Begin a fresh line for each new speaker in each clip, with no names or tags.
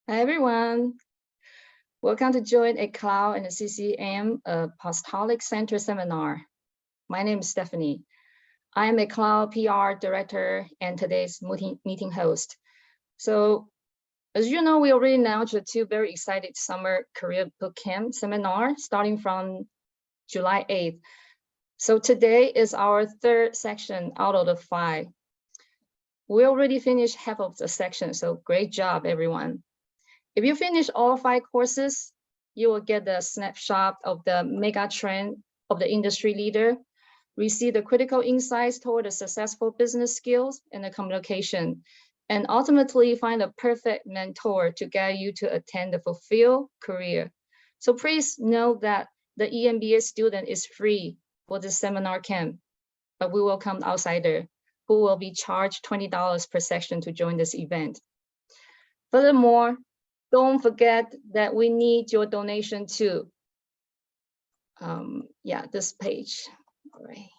Hi everyone, welcome to join a Cloud and a CCM Apostolic Center seminar. My name is Stephanie. I am a Cloud PR director and today's meeting host. So as you know, we already announced the two very excited summer career bootcamp seminar starting from July 8th. So today is our third section out of the 5. We already finished half of the section, so great job everyone. If you finish all 5 courses, you will get the snapshot of the mega trend of the industry leader, receive the critical insights toward the successful business skills and the communication, and ultimately find a perfect mentor to guide you to attain the fulfilled career. So please note that the EMBA student is free for the seminar camp, but we welcome outsider who will be charged $20 per section to join this event. Furthermore, don't forget that we need your donation too. This page. All right.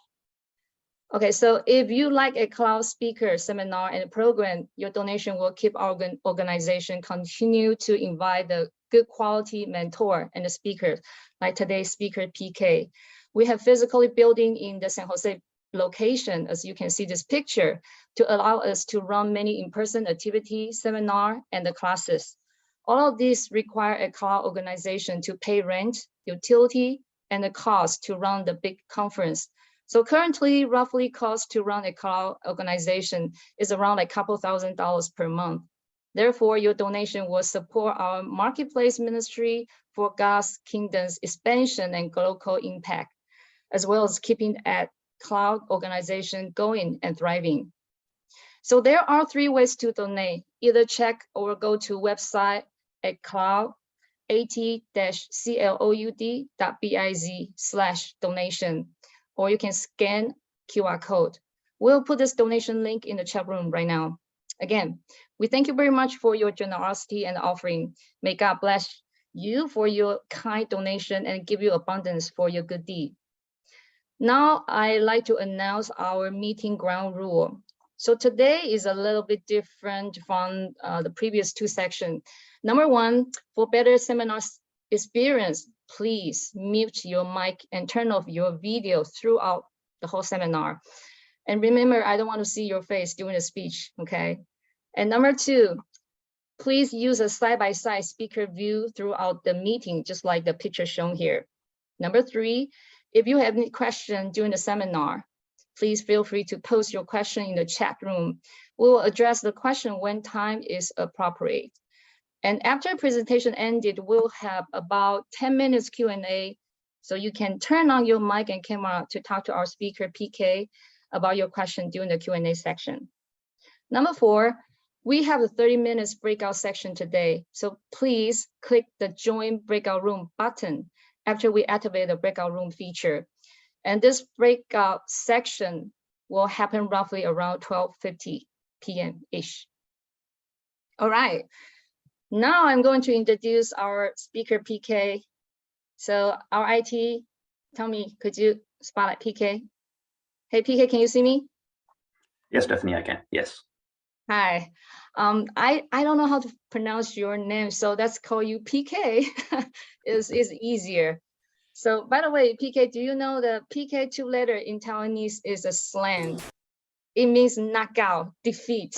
Okay, so if you like a cloud speaker seminar and program, your donation will keep our organization continue to invite the good quality mentor and the speakers, like today's speaker PK. We have physically building in the San Jose location, as you can see this picture, to allow us to run many in-person activities, seminar, and the classes. All of these require a cloud organization to pay rent, utility, and the cost to run the big conference. So currently, roughly cost to run a cloud organization is around a couple $1,000s per month. Therefore, your donation will support our marketplace ministry for God's kingdom's expansion and global impact, as well as keeping that cloud organization going and thriving. So there are 3 ways to donate. Either check or go to website at cloud@cloud.biz/donation, or you can scan QR code. We'll put this donation link in the chat room right now. Again, we thank you very much for your generosity and offering. May God bless you for your kind donation and give you abundance for your good deed. Now, I'd like to announce our meeting ground rule. So today is a little bit different from the previous 2 sections. Number 1, for better seminar experience, please mute your mic and turn off your video throughout the whole seminar. And remember, I don't want to see your face during the speech, okay? And number 2, please use a side-by-side speaker view throughout the meeting, just like the picture shown here. Number 3, if you have any question during the seminar, please feel free to post your question in the chat room. We will address the question when time is appropriate. And after the presentation ended, we'll have about 10 minutes Q&A. So you can turn on your mic and camera to talk to our speaker, PK, about your question during the Q&A section. Number 4, we have a 30 minutes breakout section today. So please click the join breakout room button after we activate the breakout room feature. And this breakout section will happen roughly around 12:50 p.m.-ish. All right, now I'm going to introduce our speaker, PK. So our IT, tell me, could you spotlight PK? Hey, PK, can you see me?
Yes, Stephanie, I can, yes.
Hi, I don't know how to pronounce your name, so let's call you PK. is easier. So by the way, PK, do you know the PK 2-letter in Taiwanese is a slang? It means knockout, defeat.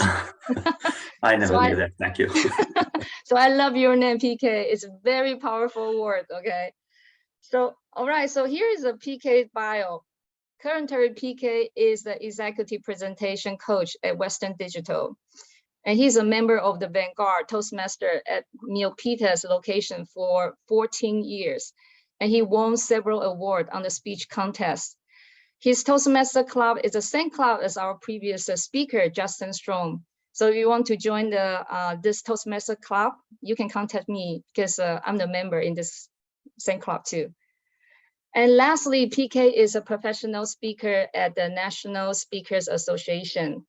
I never knew that, thank you.
So I love your name, PK. It's a very powerful word, okay? So, all right, so here is a PK bio. Currently, PK is the executive presentation coach at Western Digital. And he's a member of the Vanguard Toastmaster at Milpita's location for 14 years. And he won several awards on the speech contest. His Toastmaster Club is the same club as our previous speaker, Justin Strong. So if you want to join this Toastmaster Club, you can contact me because I'm the member in this same club too. And lastly, PK is a professional speaker at the National Speakers Association.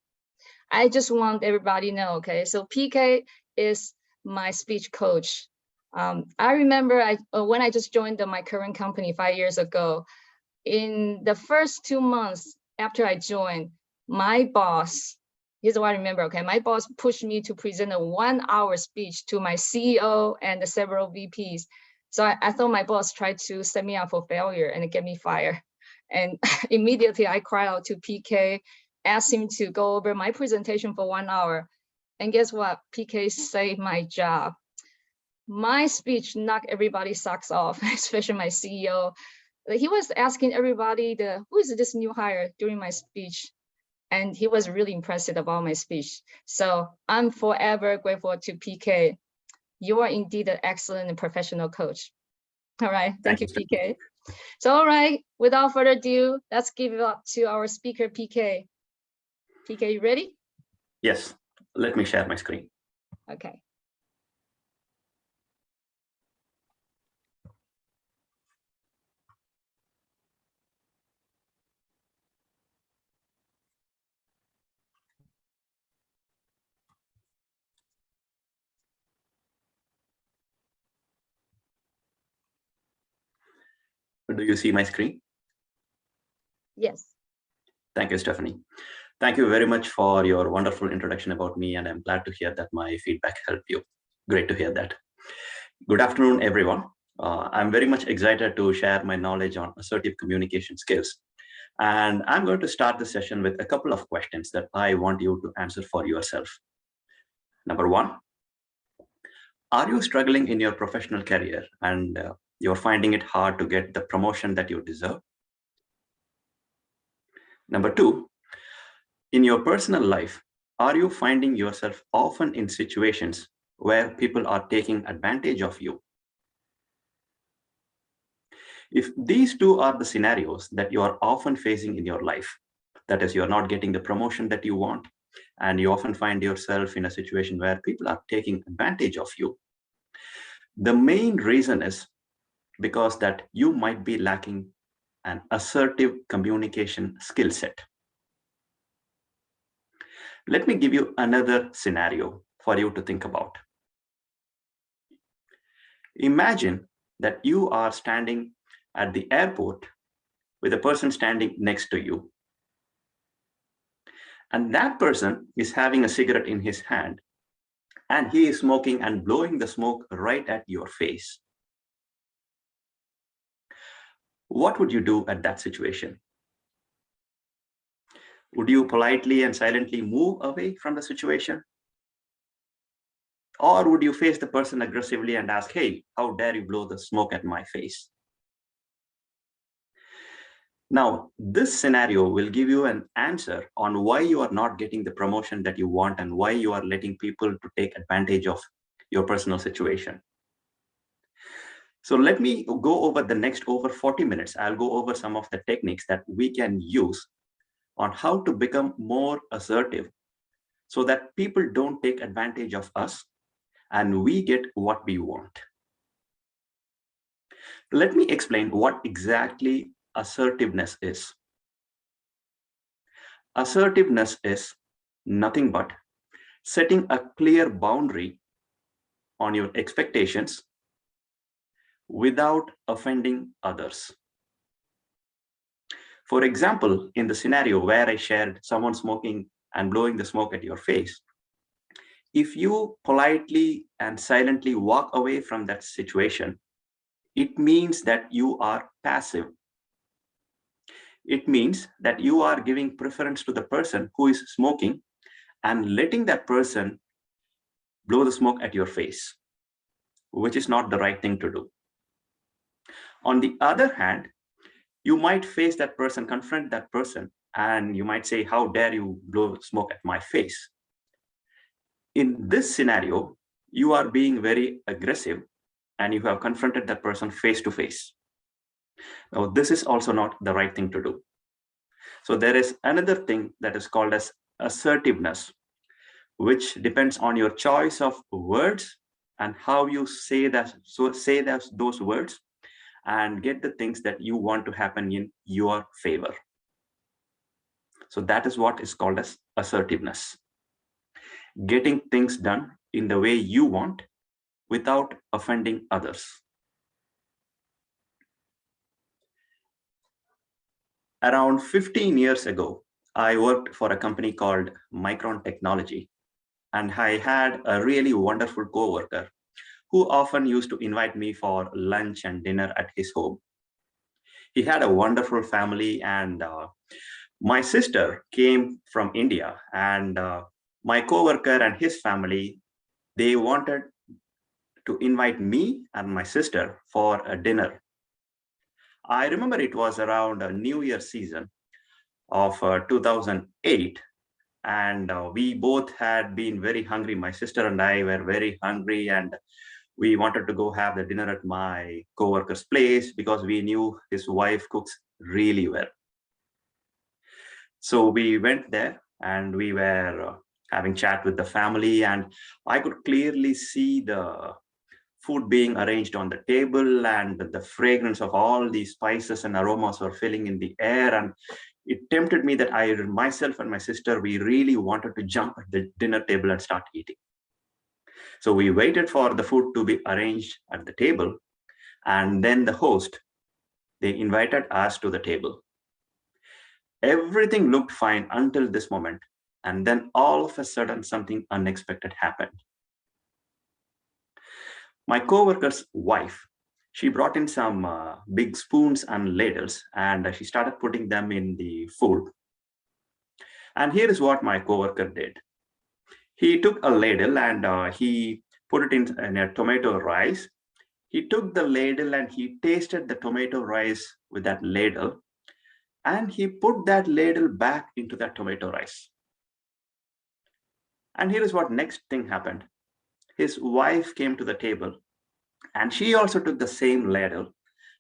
I just want everybody to know, okay? So PK is my speech coach. I remember when I just joined my current company 5 years ago, in the first 2 months after I joined, my boss Here's what I remember, okay? My boss pushed me to present a 1-hour speech to my CEO and several VPs. So I thought my boss tried to set me up for failure and get me fired. And immediately I cried out to PK, asked him to go over my presentation for 1 hour. And guess what? PK saved my job. My speech knocked everybody's socks off, especially my CEO. He was asking everybody, who is this new hire during my speech? And he was really impressed about my speech. So I'm forever grateful to PK. You are indeed an excellent and professional coach. All right, thank you, PK. So, all right, without further ado, let's give it up to our speaker, PK. PK, you ready?
Yes, let me share my screen.
Okay.
Do you see my screen?
Yes.
Thank you, Stephanie. Thank you very much for your wonderful introduction about me, and I'm glad to hear that my feedback helped you. Great to hear that. Good afternoon, everyone. I'm very much excited to share my knowledge on assertive communication skills. And I'm going to start the session with a couple of questions that I want you to answer for yourself. Number one, are you struggling in your professional career and you're finding it hard to get the promotion that you deserve? Number two, in your personal life, are you finding yourself often in situations where people are taking advantage of you? If these two are the scenarios that you are often facing in your life, that is, you're not getting the promotion that you want, and you often find yourself in a situation where people are taking advantage of you, the main reason is because that you might be lacking an assertive communication skill set. Let me give you another scenario for you to think about. Imagine that you are standing at the airport with a person standing next to you. And that person is having a cigarette in his hand, and he is smoking and blowing the smoke right at your face. What would you do at that situation? Would you politely and silently move away from the situation? Or would you face the person aggressively and ask, hey, how dare you blow the smoke at my face? Now, this scenario will give you an answer on why you are not getting the promotion that you want and why you are letting people to take advantage of your personal situation. So let me go over the next over 40 minutes. I'll go over some of the techniques that we can use on how to become more assertive so that people don't take advantage of us and we get what we want. Let me explain what exactly assertiveness is. Assertiveness is nothing but setting a clear boundary on your expectations without offending others. For example, in the scenario where I shared someone smoking and blowing the smoke at your face, if you politely and silently walk away from that situation, it means that you are passive. It means that you are giving preference to the person who is smoking and letting that person blow the smoke at your face, which is not the right thing to do. On the other hand, you might face that person, confront that person, and you might say, how dare you blow smoke at my face? In this scenario, you are being very aggressive and you have confronted that person face to face. Now, this is also not the right thing to do. So there is another thing that is called as assertiveness, which depends on your choice of words and how you say that. So say those words and get the things that you want to happen in your favor. So that is what is called as assertiveness. Getting things done in the way you want without offending others. Around 15 years ago, I worked for a company called Micron Technology, and I had a really wonderful coworker who often used to invite me for lunch and dinner at his home. He had a wonderful family, and my sister came from India, and my coworker and his family, they wanted to invite me and my sister for a dinner. I remember it was around a New Year season of 2008, and we both had been very hungry. My sister and I were very hungry, and we wanted to go have the dinner at my coworker's place because we knew his wife cooks really well. So we went there and we were having chat with the family, and I could clearly see the food being arranged on the table, and the fragrance of all these spices and aromas were filling in the air. And it tempted me that myself and my sister, we really wanted to jump at the dinner table and start eating. So we waited for the food to be arranged at the table, and then the host, they invited us to the table. Everything looked fine until this moment, and then all of a sudden something unexpected happened. My coworker's wife, she brought in some big spoons and ladles, and she started putting them in the food. And here is what my coworker did. He took a ladle and he put it in a tomato rice. He took the ladle and he tasted the tomato rice with that ladle, and he put that ladle back into that tomato rice. And here is what next thing happened. His wife came to the table, and she also took the same ladle,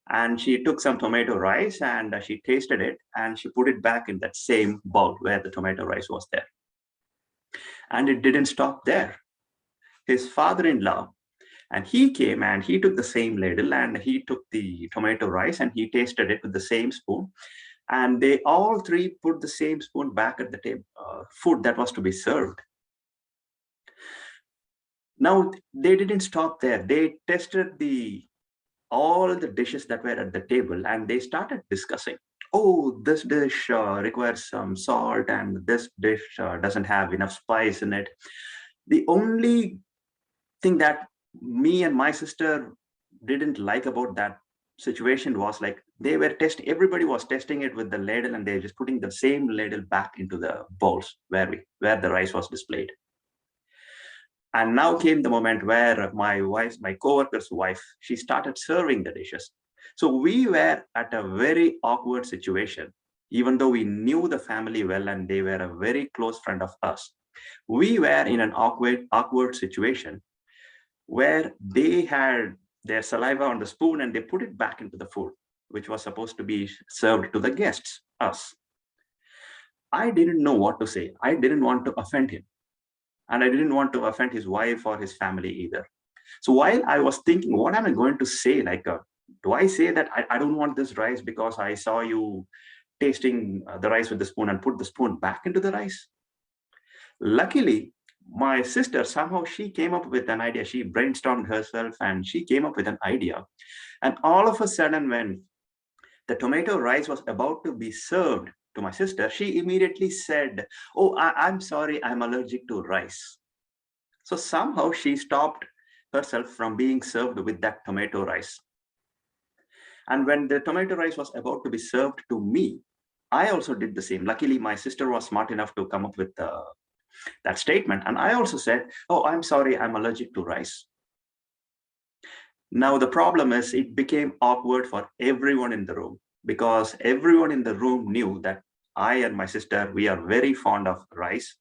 and she took some tomato rice and she tasted it, and she put it back in that same bowl where the tomato rice was there. And it didn't stop there. His father-in-law, and he came and he took the same ladle and he took the tomato rice and he tasted it with the same spoon, and they all three put the same spoon back at the table, food that was to be served. Now they didn't stop there. They tested all the dishes that were at the table, and they started discussing. Oh, this dish requires some salt, and this dish doesn't have enough spice in it. The only thing that me and my sister didn't like about that situation was like everybody was testing it with the ladle, and they're just putting the same ladle back into the bowls where the rice was displayed. And now came the moment where my coworker's wife, she started serving the dishes. So we were at a very awkward situation, even though we knew the family well and they were a very close friend of us. We were in an awkward situation where they had their saliva on the spoon and they put it back into the food, which was supposed to be served to the guests, us. I didn't know what to say. I didn't want to offend him, and I didn't want to offend his wife or his family either. So while I was thinking, what am I going to say? Do I say that I don't want this rice because I saw you tasting the rice with the spoon and put the spoon back into the rice? Luckily, my sister, somehow she came up with an idea. She brainstormed herself and she came up with an idea. And all of a sudden, when the tomato rice was about to be served to my sister, she immediately said, oh, I'm sorry, I'm allergic to rice. So somehow she stopped herself from being served with that tomato rice. And when the tomato rice was about to be served to me, I also did the same. Luckily, my sister was smart enough to come up with that statement. And I also said, oh, I'm sorry, I'm allergic to rice. Now, the problem is it became awkward for everyone in the room, because everyone in the room knew that I and my sister, we are very fond of rice.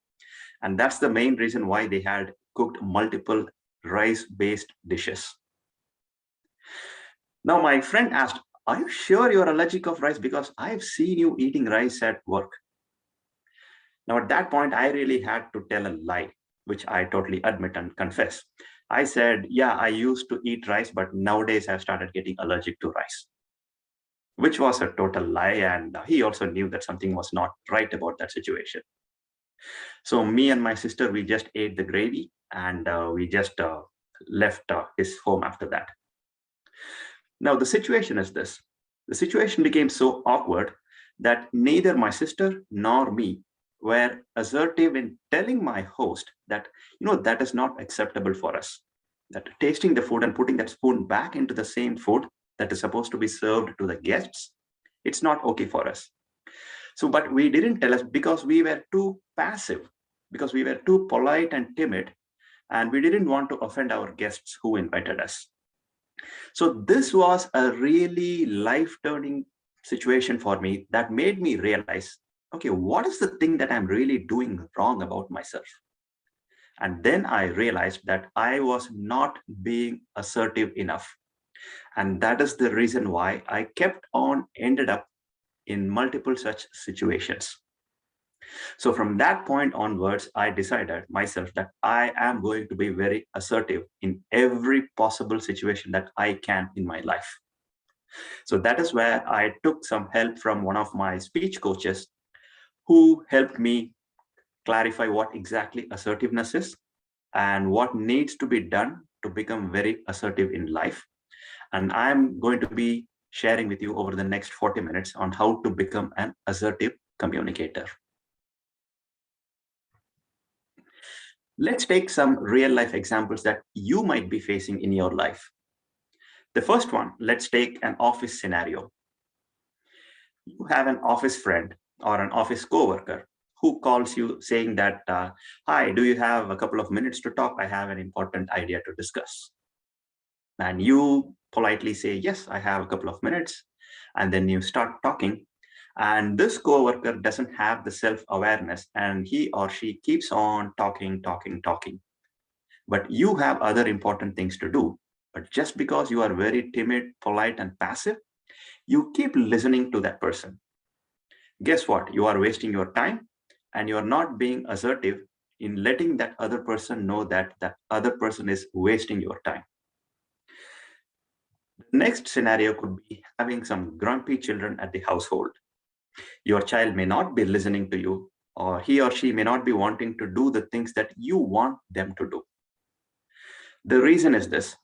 And that's the main reason why they had cooked multiple rice-based dishes. Now, my friend asked, are you sure you're allergic of rice? Because I've seen you eating rice at work. Now, at that point, I really had to tell a lie, which I totally admit and confess. I said, yeah, I used to eat rice, but nowadays I've started getting allergic to rice, which was a total lie. And he also knew that something was not right about that situation. So me and my sister, we just ate the gravy, and we just left his home after that. Now, the situation is this. The situation became so awkward that neither my sister nor me were assertive in telling my host that, that is not acceptable for us. That tasting the food and putting that spoon back into the same food that is supposed to be served to the guests, it's not okay for us. So, but we didn't tell us because we were too passive, because we were too polite and timid, and we didn't want to offend our guests who invited us. So this was a really life-turning situation for me that made me realize, okay, what is the thing that I'm really doing wrong about myself? And then I realized that I was not being assertive enough. And that is the reason why I kept on ended up in multiple such situations. So from that point onwards, I decided myself that I am going to be very assertive in every possible situation that I can in my life. So that is where I took some help from one of my speech coaches who helped me clarify what exactly assertiveness is and what needs to be done to become very assertive in life. And I'm going to be sharing with you over the next 40 minutes on how to become an assertive communicator. Let's take some real life examples that you might be facing in your life. The first one, let's take an office scenario. You have an office friend or an office coworker who calls you saying that, hi, do you have a couple of minutes to talk? I have an important idea to discuss. And you politely say, yes, I have a couple of minutes. And then you start talking. And this coworker doesn't have the self-awareness, and he or she keeps on talking, talking, talking. But you have other important things to do. But just because you are very timid, polite, and passive, you keep listening to that person. Guess what? You are wasting your time, and you are not being assertive in letting that other person know that that other person is wasting your time. The next scenario could be having some grumpy children at the household. Your child may not be listening to you, or he or she may not be wanting to do the things that you want them to do. The reason is this: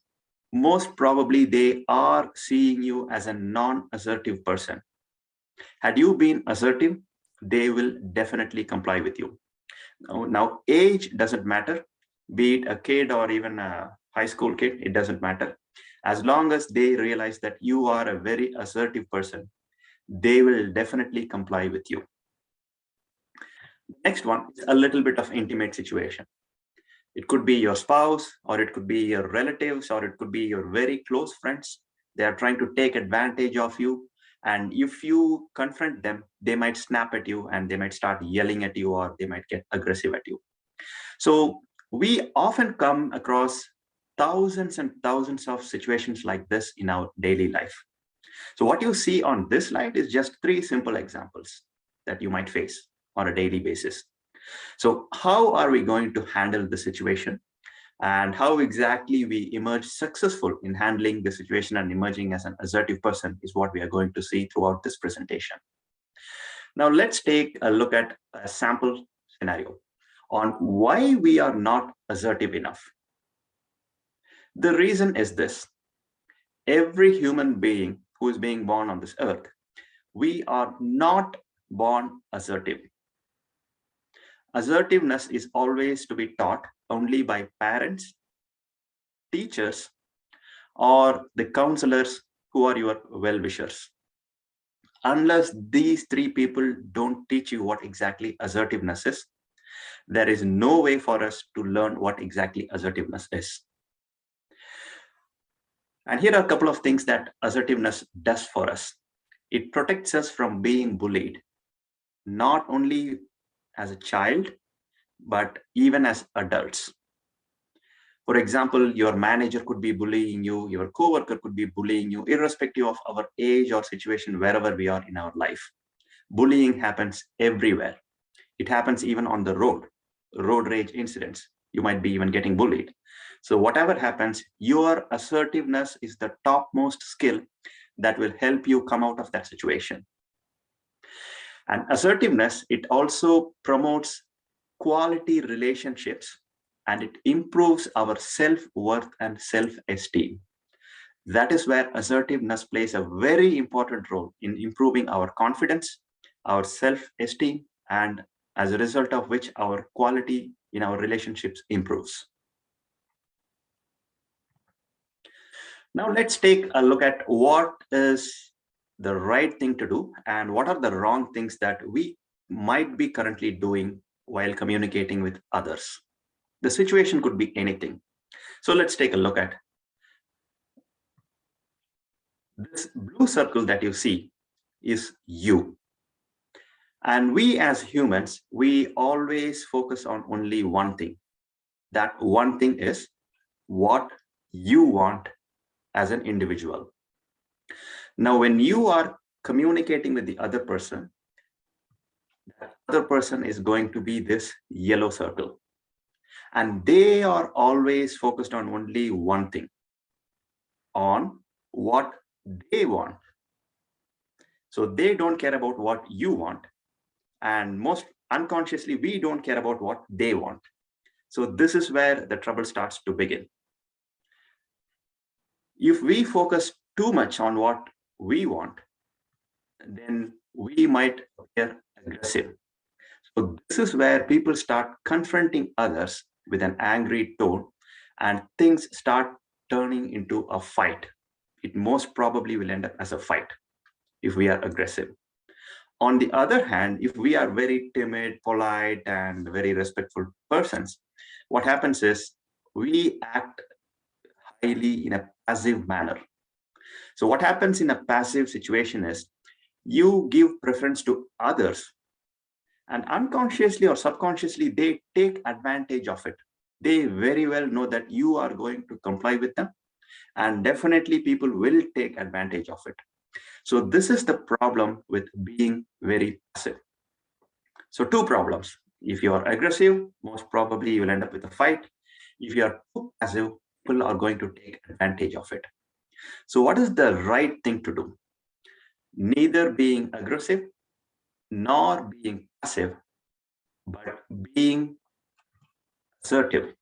most probably they are seeing you as a non-assertive person. Had you been assertive, they will definitely comply with you. Now, age doesn't matter, be it a kid or even a high school kid, it doesn't matter. As long as they realize that you are a very assertive person, they will definitely comply with you. Next one is a little bit of intimate situation. It could be your spouse, or it could be your relatives, or it could be your very close friends. They are trying to take advantage of you. And if you confront them, they might snap at you and they might start yelling at you, or they might get aggressive at you. So we often come across thousands and thousands of situations like this in our daily life. So what you see on this slide is just three simple examples that you might face on a daily basis. So how are we going to handle the situation, and how exactly we emerge successful in handling the situation and emerging as an assertive person is what we are going to see throughout this presentation. Now let's take a look at a sample scenario on why we are not assertive enough. The reason is this: every human being who is being born on this earth, we are not born assertive. Assertiveness is always to be taught only by parents, teachers, or the counselors who are your well-wishers. Unless these three people don't teach you what exactly assertiveness is, there is no way for us to learn what exactly assertiveness is. And here are a couple of things that assertiveness does for us. It protects us from being bullied, not only as a child, but even as adults. For example, your manager could be bullying you, your coworker could be bullying you, irrespective of our age or situation, wherever we are in our life. Bullying happens everywhere. It happens even on the road rage incidents. You might be even getting bullied. So whatever happens, your assertiveness is the topmost skill that will help you come out of that situation. And assertiveness, it also promotes quality relationships, and it improves our self-worth and self-esteem. That is where assertiveness plays a very important role in improving our confidence, our self-esteem, and as a result of which our quality in our relationships improves. Now let's take a look at what is the right thing to do and what are the wrong things that we might be currently doing while communicating with others. The situation could be anything. So let's take a look at this blue circle that you see is you. And we as humans, we always focus on only one thing. That one thing is what you want as an individual. Now, when you are communicating with the other person, that other person is going to be this yellow circle. And they are always focused on only one thing, on what they want. So they don't care about what you want. And most unconsciously, we don't care about what they want. So this is where the trouble starts to begin. If we focus too much on what we want, then we might appear aggressive. So this is where people start confronting others with an angry tone and things start turning into a fight. It most probably will end up as a fight if we are aggressive. On the other hand, if we are very timid, polite, and very respectful persons, what happens is we act highly in a passive manner. So what happens in a passive situation is you give preference to others, and unconsciously or subconsciously, they take advantage of it. They very well know that you are going to comply with them, and definitely people will take advantage of it. So this is the problem with being very passive. So two problems. If you are aggressive, most probably you will end up with a fight. If you are too passive, people are going to take advantage of it. So what is the right thing to do? Neither being aggressive nor being passive, but being assertive.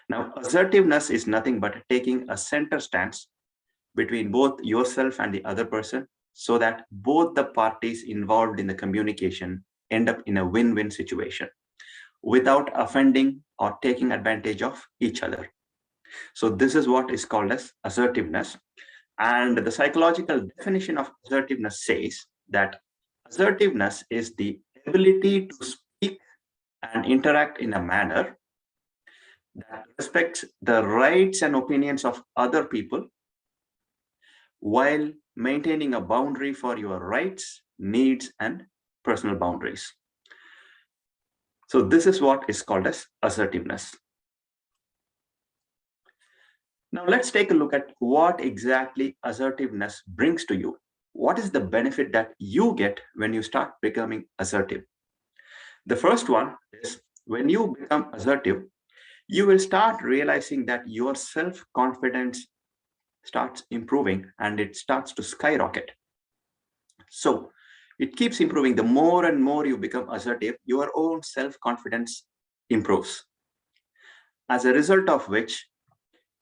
Now, assertiveness is nothing but taking a center stance between both yourself and the other person so that both the parties involved in the communication end up in a win-win situation without offending or taking advantage of each other. So this is what is called as assertiveness. And the psychological definition of assertiveness says that assertiveness is the ability to speak and interact in a manner that respects the rights and opinions of other people while maintaining a boundary for your rights, needs, and personal boundaries. So this is what is called as assertiveness. Now let's take a look at what exactly assertiveness brings to you. What is the benefit that you get when you start becoming assertive? The first one is when you become assertive, you will start realizing that your self-confidence starts improving and it starts to skyrocket. So it keeps improving. The more and more you become assertive, your own self-confidence improves. As a result of which,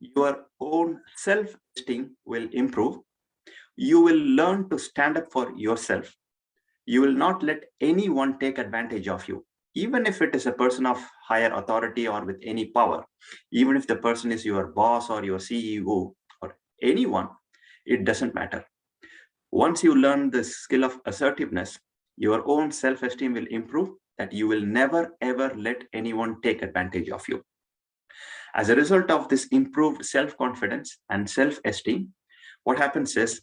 your own self-esteem will improve. You will learn to stand up for yourself. You will not let anyone take advantage of you, even if it is a person of higher authority or with any power, even if the person is your boss or your CEO or anyone, it doesn't matter. Once you learn the skill of assertiveness, your own self-esteem will improve, that you will never ever let anyone take advantage of you. As a result of this improved self-confidence and self-esteem, what happens is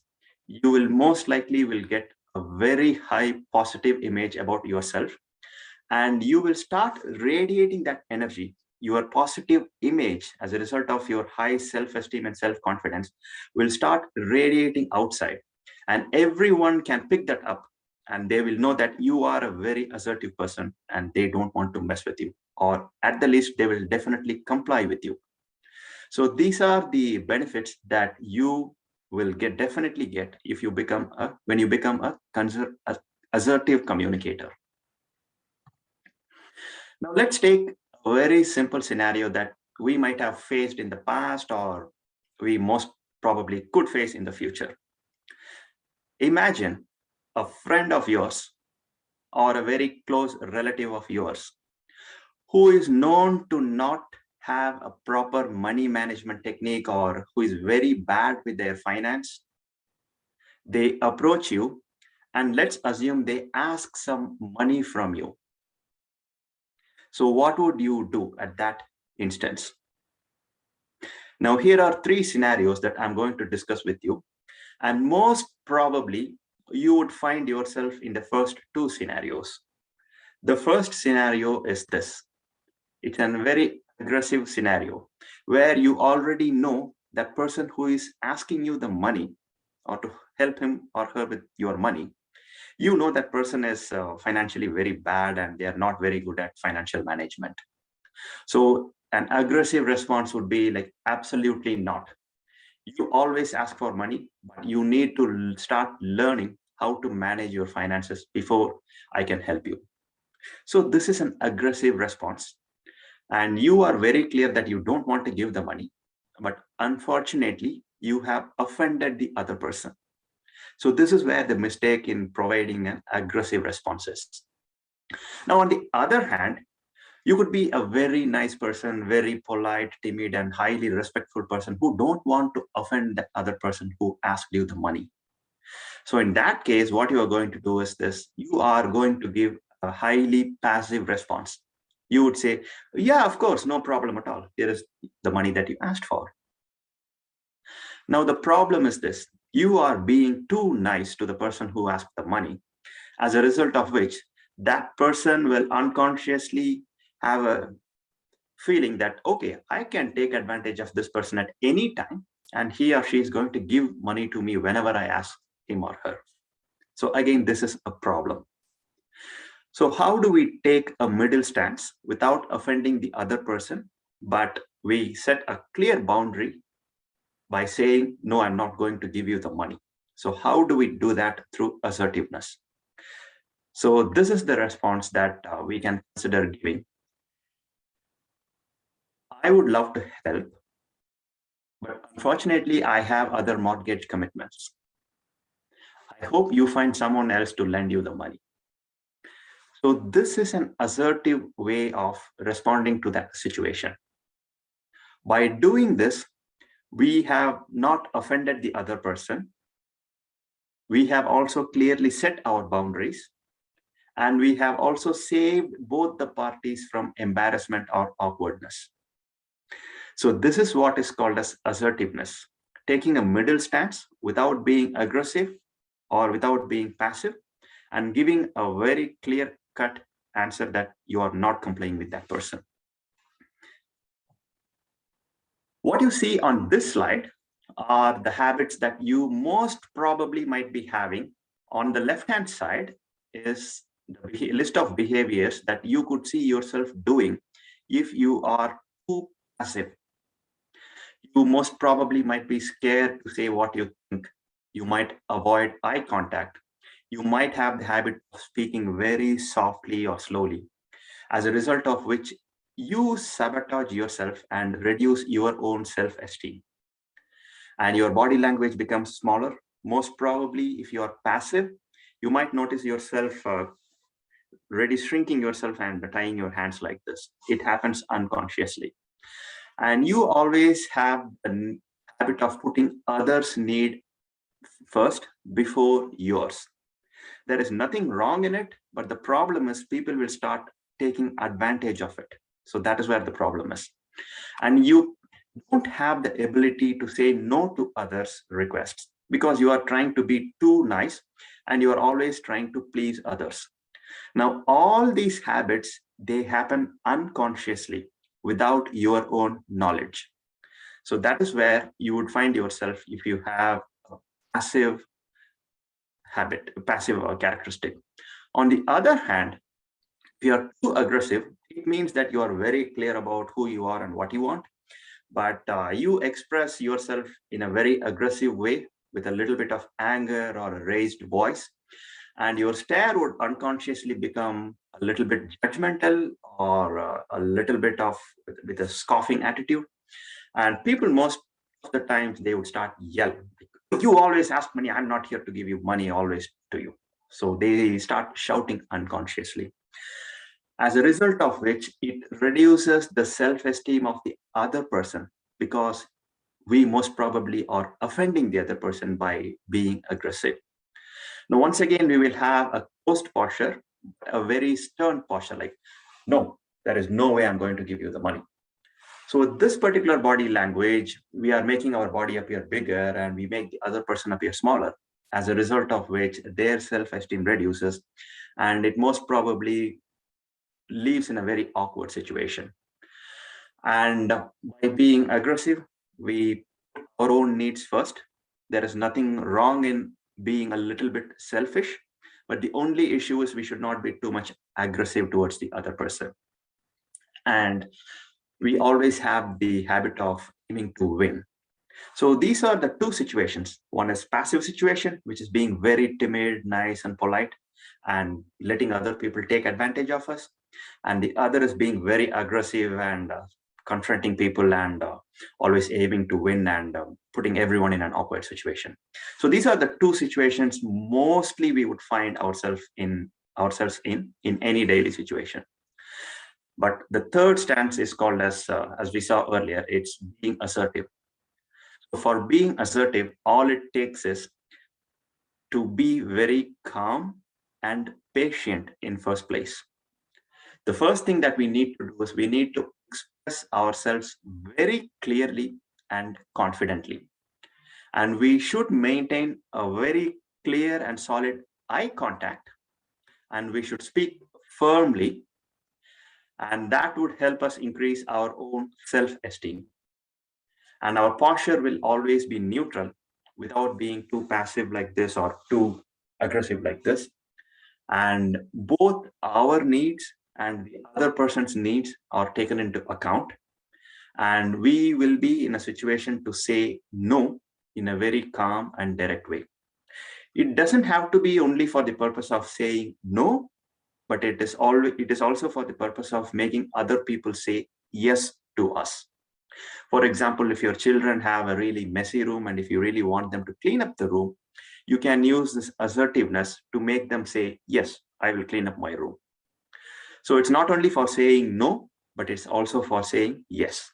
you will most likely will get a very high positive image about yourself, and you will start radiating that energy. Your positive image as a result of your high self-esteem and self-confidence will start radiating outside, and everyone can pick that up, and they will know that you are a very assertive person and they don't want to mess with you, or at the least they will definitely comply with you. So these are the benefits that you will definitely get if you become when you become a assertive communicator. Now let's take a very simple scenario that we might have faced in the past, or we most probably could face in the future. Imagine a friend of yours or a very close relative of yours who is known to not have a proper money management technique or who is very bad with their finance, they approach you and let's assume they ask some money from you. So what would you do at that instance? Now, here are three scenarios that I'm going to discuss with you. And most probably, you would find yourself in the first two scenarios. The first scenario is this. It's a very aggressive scenario where you already know that person who is asking you the money or to help him or her with your money. You know that person is financially very bad and they are not very good at financial management. So an aggressive response would be like, absolutely not. You always ask for money, but you need to start learning how to manage your finances before I can help you. So this is an aggressive response. And you are very clear that you don't want to give the money, but unfortunately, you have offended the other person. So this is where the mistake in providing an aggressive response is. Now, on the other hand, you could be a very nice person, very polite, timid, and highly respectful person who don't want to offend the other person who asked you the money. So in that case, what you are going to do is this. You are going to give a highly passive response. You would say, yeah, of course, no problem at all. Here is the money that you asked for. Now, the problem is this. You are being too nice to the person who asked the money, as a result of which that person will unconsciously have a feeling that, okay, I can take advantage of this person at any time, and he or she is going to give money to me whenever I ask him or her. So again, this is a problem. So how do we take a middle stance without offending the other person, but we set a clear boundary by saying, no, I'm not going to give you the money. So how do we do that? Through assertiveness. So this is the response that we can consider giving. I would love to help, but unfortunately, I have other mortgage commitments. I hope you find someone else to lend you the money. So this is an assertive way of responding to that situation. By doing this, we have not offended the other person. We have also clearly set our boundaries, and we have also saved both the parties from embarrassment or awkwardness. So this is what is called as assertiveness, taking a middle stance without being aggressive or without being passive, and giving a very clear cut answer that you are not complying with that person. What you see on this slide are the habits that you most probably might be having. On the left-hand side is the list of behaviors that you could see yourself doing if you are too passive. You most probably might be scared to say what you think. You might avoid eye contact. You might have the habit of speaking very softly or slowly, as a result of which you sabotage yourself and reduce your own self-esteem. And your body language becomes smaller. Most probably, if you are passive, you might notice yourself really shrinking yourself and tying your hands like this. It happens unconsciously. And you always have a habit of putting others' need first before yours. There is nothing wrong in it, but the problem is people will start taking advantage of it. So that is where the problem is. And you don't have the ability to say no to others' requests because you are trying to be too nice and you are always trying to please others. Now, all these habits, they happen unconsciously without your own knowledge. So that is where you would find yourself if you have a passive habit, a passive characteristic. On the other hand, if you are too aggressive, it means that you are very clear about who you are and what you want, but you express yourself in a very aggressive way with a little bit of anger or a raised voice, and your stare would unconsciously become a little bit judgmental or a little bit of with a scoffing attitude. And people most of the times they would start yelling, you always ask money, I'm not here to give you money always to you. So they start shouting unconsciously. As a result of which, it reduces the self-esteem of the other person, because we most probably are offending the other person by being aggressive. Now, once again, we will have a closed posture, a very stern posture, like, no, there is no way I'm going to give you the money. So with this particular body language, we are making our body appear bigger and we make the other person appear smaller, as a result of which their self-esteem reduces, and it most probably leaves in a very awkward situation. And by being aggressive, we put our own needs first. There is nothing wrong in being a little bit selfish, but the only issue is we should not be too much aggressive towards the other person. And we always have the habit of aiming to win. So these are the two situations. One is passive situation, which is being very timid, nice, and polite, and letting other people take advantage of us. And the other is being very aggressive and confronting people and always aiming to win and putting everyone in an awkward situation. So these are the two situations mostly we would find ourselves in any daily situation. But the third stance is called as we saw earlier, it's being assertive. So for being assertive, all it takes is to be very calm and patient in first place. The first thing that we need to do is we need to express ourselves very clearly and confidently. And we should maintain a very clear and solid eye contact, and we should speak firmly, and that would help us increase our own self-esteem. And our posture will always be neutral without being too passive like this or too aggressive like this. And both our needs and the other person's needs are taken into account. And we will be in a situation to say no in a very calm and direct way. It doesn't have to be only for the purpose of saying no, but it is also for the purpose of making other people say yes to us. For example, if your children have a really messy room and if you really want them to clean up the room, you can use this assertiveness to make them say, yes, I will clean up my room. So it's not only for saying no, but it's also for saying yes.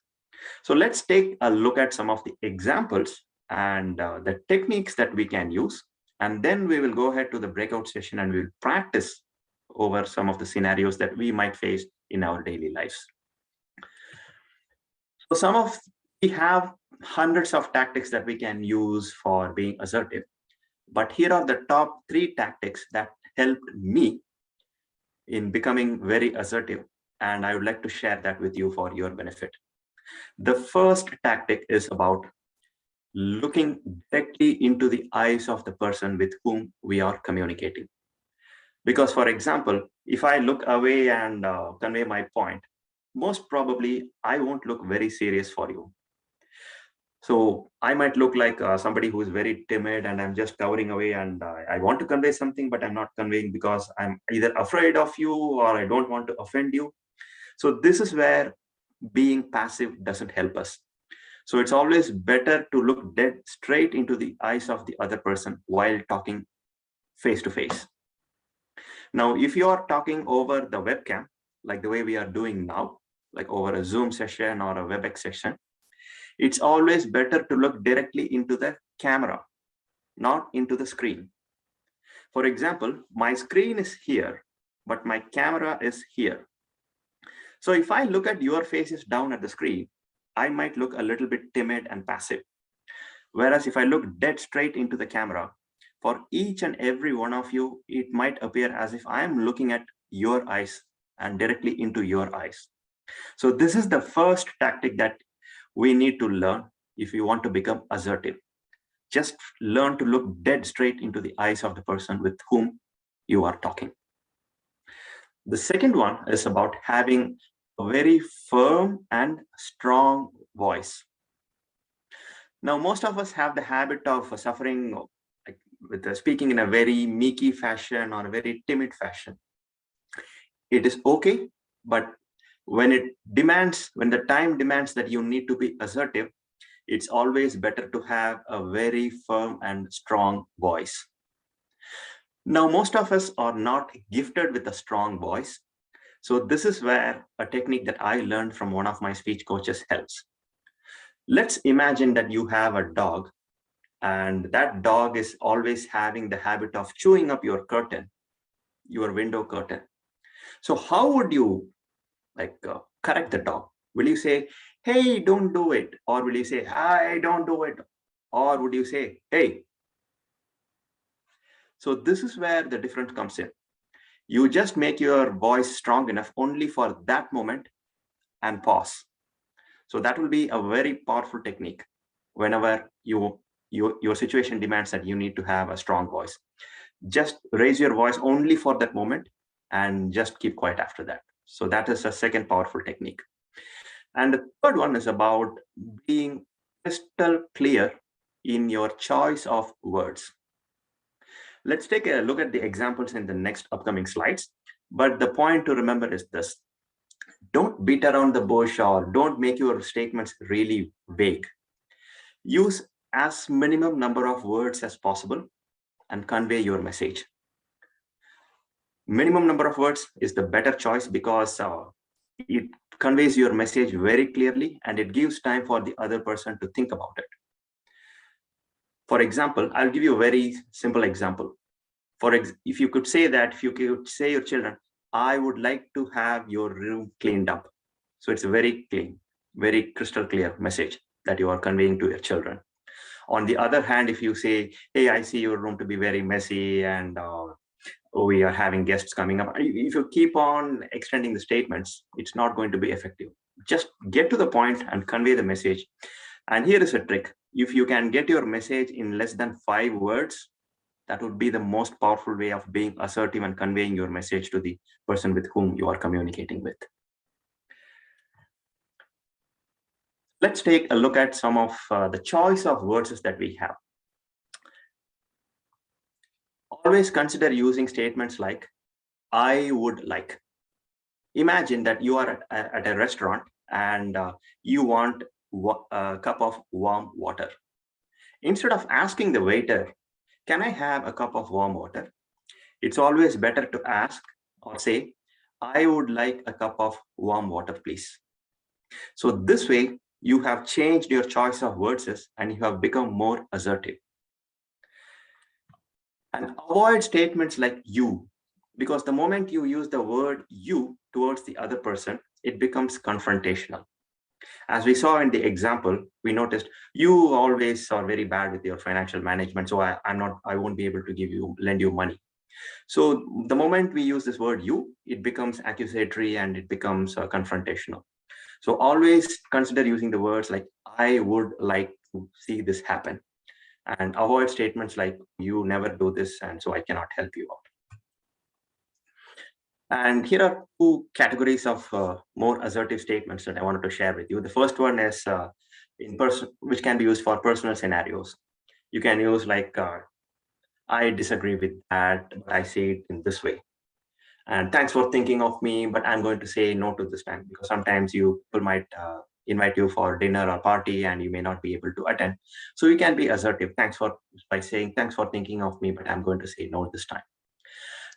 So let's take a look at some of the examples and the techniques that we can use. And then we will go ahead to the breakout session and we'll practice over some of the scenarios that we might face in our daily lives. So we have hundreds of tactics that we can use for being assertive, but here are the top 3 tactics that helped me in becoming very assertive, and I would like to share that with you for your benefit. The first tactic is about looking directly into the eyes of the person with whom we are communicating. Because, for example, if I look away and convey my point, most probably I won't look very serious for you. So I might look like somebody who is very timid and I'm just cowering away and I want to convey something, but I'm not conveying because I'm either afraid of you or I don't want to offend you. So this is where being passive doesn't help us. So it's always better to look dead straight into the eyes of the other person while talking face to face. Now, if you are talking over the webcam, like the way we are doing now, like over a Zoom session or a WebEx session, it's always better to look directly into the camera, not into the screen. For example, my screen is here, but my camera is here. So if I look at your faces down at the screen, I might look a little bit timid and passive. Whereas if I look dead straight into the camera, for each and every one of you, it might appear as if I am looking at your eyes and directly into your eyes. So this is the first tactic that we need to learn if you want to become assertive. Just learn to look dead straight into the eyes of the person with whom you are talking. The second one is about having a very firm and strong voice. Now, most of us have the habit of suffering with speaking in a very meeky fashion or a very timid fashion. It is okay, but when the time demands that you need to be assertive, it's always better to have a very firm and strong voice. Now, most of us are not gifted with a strong voice. So this is where a technique that I learned from one of my speech coaches helps. Let's imagine that you have a dog, and that dog is always having the habit of chewing up your curtain, your window curtain. So how would you correct the dog? Will you say, hey, don't do it? Or will you say, hi, don't do it? Or would you say, hey? So this is where the difference comes in. You just make your voice strong enough only for that moment and pause. So that will be a very powerful technique whenever your situation demands that you need to have a strong voice. Just raise your voice only for that moment and just keep quiet after that. So that is a second powerful technique. And the third one is about being crystal clear in your choice of words. Let's take a look at the examples in the next upcoming slides. But the point to remember is this: don't beat around the bush or don't make your statements really vague. Use as minimum number of words as possible and convey your message. Minimum number of words is the better choice because it conveys your message very clearly and it gives time for the other person to think about it. For example, I'll give you a very simple example. If you could say your children, I would like to have your room cleaned up. So it's a very clean, very crystal clear message that you are conveying to your children. On the other hand, if you say, hey, I see your room to be very messy and we are having guests coming up. If you keep on extending the statements, it's not going to be effective. Just get to the point and convey the message. And here is a trick. If you can get your message in less than 5 words, that would be the most powerful way of being assertive and conveying your message to the person with whom you are communicating with. Let's take a look at some of the choice of words that we have. Always consider using statements like, I would like. Imagine that you are at a restaurant and you want a cup of warm water. Instead of asking the waiter, can I have a cup of warm water? It's always better to ask or say, I would like a cup of warm water, please. So this way, you have changed your choice of words and you have become more assertive. And avoid statements like you, because the moment you use the word you towards the other person, it becomes confrontational. As we saw in the example, we noticed you always are very bad with your financial management, so I won't be able to lend you money. So the moment we use this word you, it becomes accusatory and it becomes confrontational. So always consider using the words like, I would like to see this happen, and avoid statements like, you never do this, and so I cannot help you out. And here are two categories of more assertive statements that I wanted to share with you. The first one is which can be used for personal scenarios. You can use like, I disagree with that, but I see it in this way. And thanks for thinking of me, but I'm going to say no to this time, because sometimes people might invite you for dinner or party and you may not be able to attend. So you can be assertive by saying, thanks for thinking of me, but I'm going to say no this time.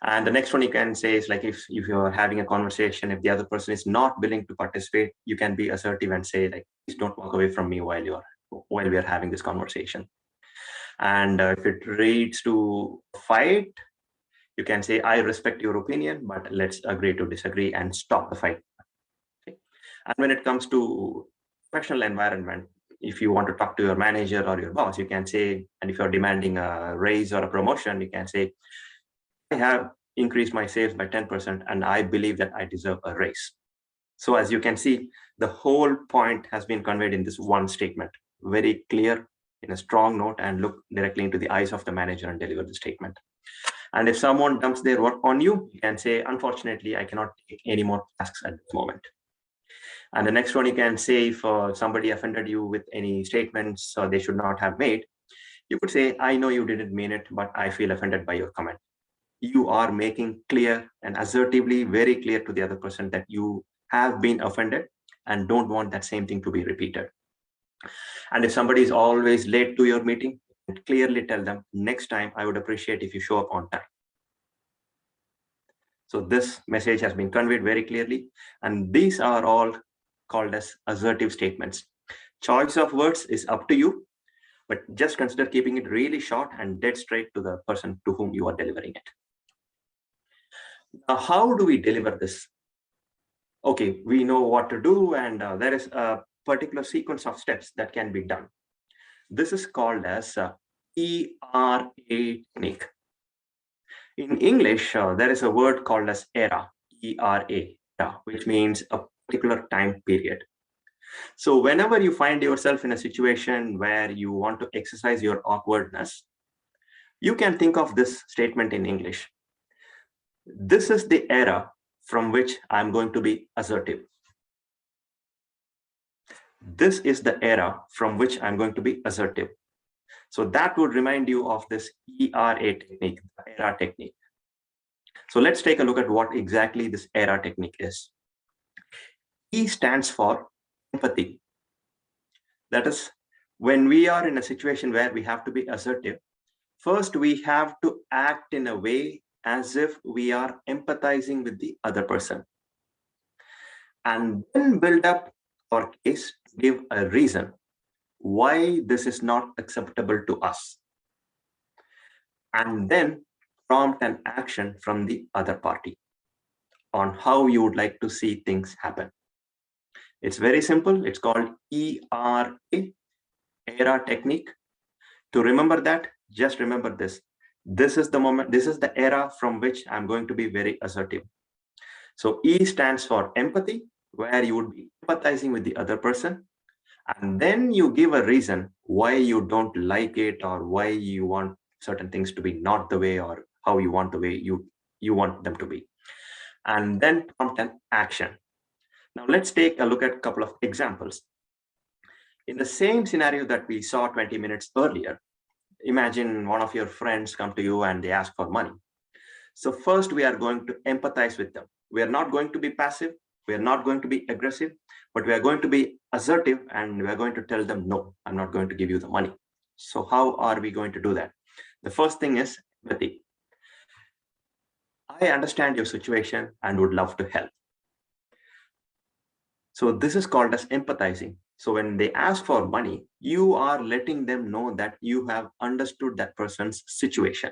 And the next one you can say is like, if you're having a conversation, if the other person is not willing to participate, you can be assertive and say like, please don't walk away from me while we are having this conversation. And if it leads to fight, you can say, I respect your opinion, but let's agree to disagree and stop the fight. Okay? And when it comes to professional environment, if you want to talk to your manager or your boss, you can say, and if you're demanding a raise or a promotion, you can say, I have increased my sales by 10% and I believe that I deserve a raise. So as you can see, the whole point has been conveyed in this one statement, very clear in a strong note, and look directly into the eyes of the manager and deliver the statement. And if someone dumps their work on you, you can say, unfortunately, I cannot take any more tasks at this moment. And the next one, you can say, if somebody offended you with any statements they should not have made, you could say, I know you didn't mean it, but I feel offended by your comment. You are making clear and assertively very clear to the other person that you have been offended and don't want that same thing to be repeated. And if somebody is always late to your meeting, clearly tell them, next time I would appreciate if you show up on time. So this message has been conveyed very clearly. And these are all called as assertive statements. Choice of words is up to you, but just consider keeping it really short and dead straight to the person to whom you are delivering it. Now, how do we deliver this? Okay, we know what to do, and there is a particular sequence of steps that can be done. This is called as ERA technique. In English, there is a word called as ERA, ERA, which means a particular time period. So whenever you find yourself in a situation where you want to exercise your awkwardness, you can think of this statement in English. This is the era from which I'm going to be assertive. This is the era from which I'm going to be assertive. So that would remind you of this ERA technique, the ERA technique. So let's take a look at what exactly this ERA technique is. E stands for empathy. That is, when we are in a situation where we have to be assertive, first we have to act in a way as if we are empathizing with the other person. And then build up our case, give a reason why this is not acceptable to us. And then prompt an action from the other party on how you would like to see things happen. It's very simple. It's called ERA, ERA technique. To remember that, just remember this. This is the moment, this is the era from which I'm going to be very assertive. So E stands for empathy, where you would be empathizing with the other person. And then you give a reason why you don't like it, or why you want certain things to be not the way, or how you want the way you want them to be. And then prompt an action. Now let's take a look at a couple of examples. In the same scenario that we saw 20 minutes earlier, imagine one of your friends come to you and they ask for money. So first we are going to empathize with them. We are not going to be passive. We are not going to be aggressive, but we are going to be assertive, and we are going to tell them, no, I'm not going to give you the money. So how are we going to do that? The first thing is empathy. I understand your situation and would love to help. So this is called as empathizing. So when they ask for money, you are letting them know that you have understood that person's situation.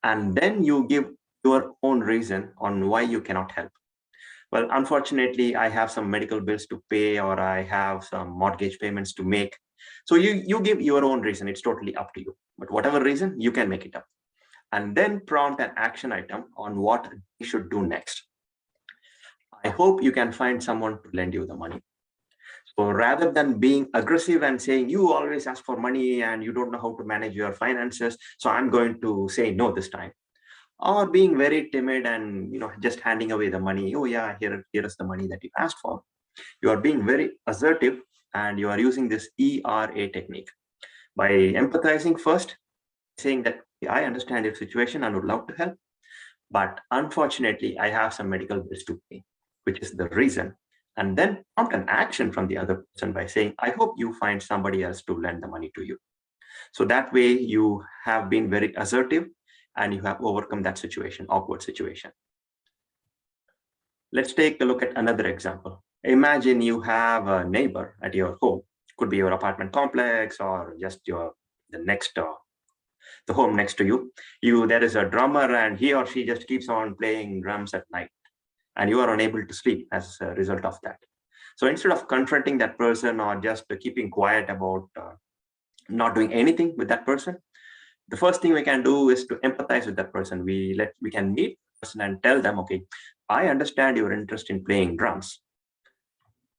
And then you give your own reason on why you cannot help. Well, unfortunately, I have some medical bills to pay, or I have some mortgage payments to make. So you give your own reason. It's totally up to you. But whatever reason, you can make it up. And then prompt an action item on what you should do next. I hope you can find someone to lend you the money. So rather than being aggressive and saying, you always ask for money and you don't know how to manage your finances, so I'm going to say no this time. Or being very timid and just handing away the money. Oh yeah, here is the money that you asked for. You are being very assertive, and you are using this ERA technique by empathizing first, saying that I understand your situation and would love to help, but unfortunately I have some medical bills to pay, which is the reason. And then prompt an action from the other person by saying, I hope you find somebody else to lend the money to you. So that way you have been very assertive and you have overcome that situation, awkward situation. Let's take a look at another example. Imagine you have a neighbor at your home. Could be your apartment complex or just the home next to you. There is a drummer and he or she just keeps on playing drums at night, and you are unable to sleep as a result of that. So instead of confronting that person or just keeping quiet about not doing anything with that person, the first thing we can do is to empathize with that person. We can meet the person and tell them, okay, I understand your interest in playing drums,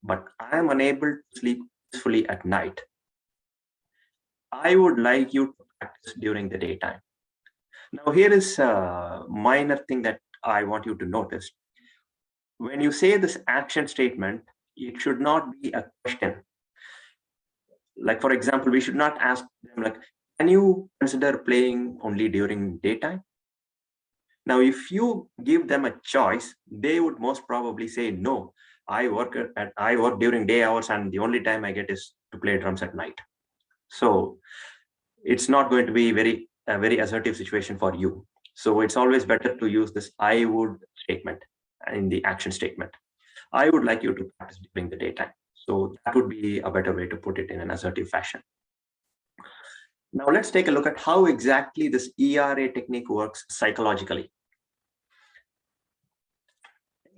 but I am unable to sleep peacefully at night. I would like you to practice during the daytime. Now, here is a minor thing that I want you to notice. When you say this action statement, it should not be a question. Like, for example, we should not ask them like, can you consider playing only during daytime? Now, if you give them a choice, they would most probably say, no, I work during day hours and the only time I get is to play drums at night. So it's not going to be a very assertive situation for you. So it's always better to use this I would statement in the action statement. I would like you to practice during the daytime. So that would be a better way to put it in an assertive fashion. Now let's take a look at how exactly this ERA technique works psychologically.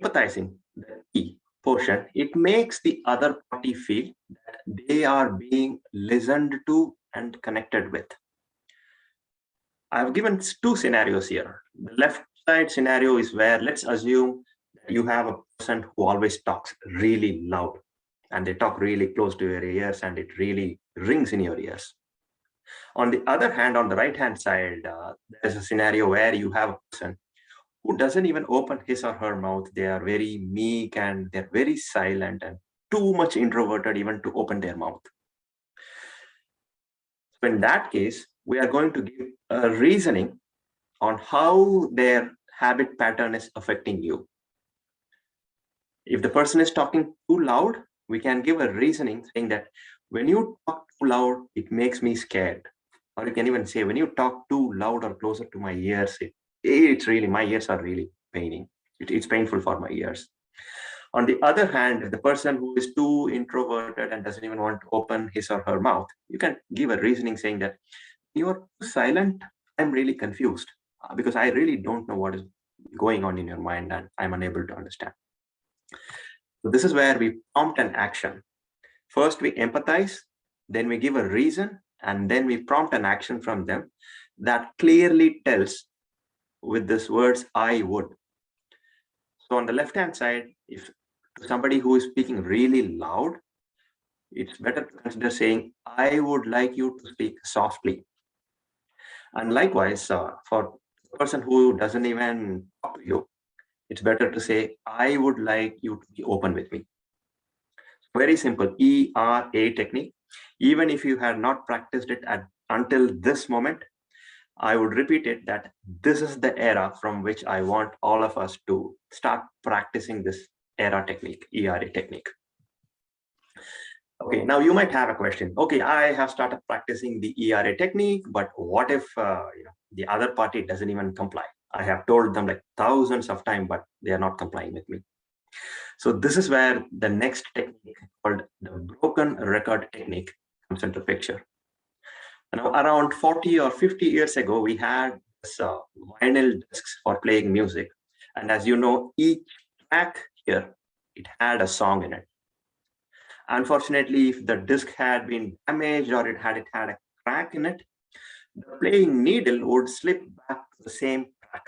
Empathizing, the E portion, it makes the other party feel that they are being listened to and connected with. I've given two scenarios here. The left side scenario is where, let's assume that you have a person who always talks really loud and they talk really close to your ears and it really rings in your ears. On the other hand, on the right hand side, there's a scenario where you have a person who doesn't even open his or her mouth. They are very meek and they're very silent and too much introverted even to open their mouth. So in that case, we are going to give a reasoning on how their habit pattern is affecting you. If the person is talking too loud, we can give a reasoning saying that when you talk too loud, it makes me scared. Or you can even say, when you talk too loud or closer to my ears, it's really, my ears are really paining. It's painful for my ears. On the other hand, if the person who is too introverted and doesn't even want to open his or her mouth, you can give a reasoning saying that you're too silent. I'm really confused because I really don't know what is going on in your mind and I'm unable to understand. So this is where we prompt an action. First, we empathize, then we give a reason, and then we prompt an action from them that clearly tells with these words, I would. So on the left-hand side, if somebody who is speaking really loud, it's better to consider saying, I would like you to speak softly. And likewise, for the person who doesn't even talk to you, it's better to say, I would like you to be open with me. Very simple ERA technique. Even if you had not practiced it until this moment, I would repeat it that this is the era from which I want all of us to start practicing this ERA technique. Okay, now you might have a question. Okay, I have started practicing the ERA technique, but what if the other party doesn't even comply? I have told them like thousands of times, but they are not complying with me. So this is where the next technique called the broken record technique comes into picture. Now, around 40 or 50 years ago, we had this, vinyl discs for playing music. And as you know, each track here, it had a song in it. Unfortunately, if the disc had been damaged or it had a crack in it, the playing needle would slip back to the same track.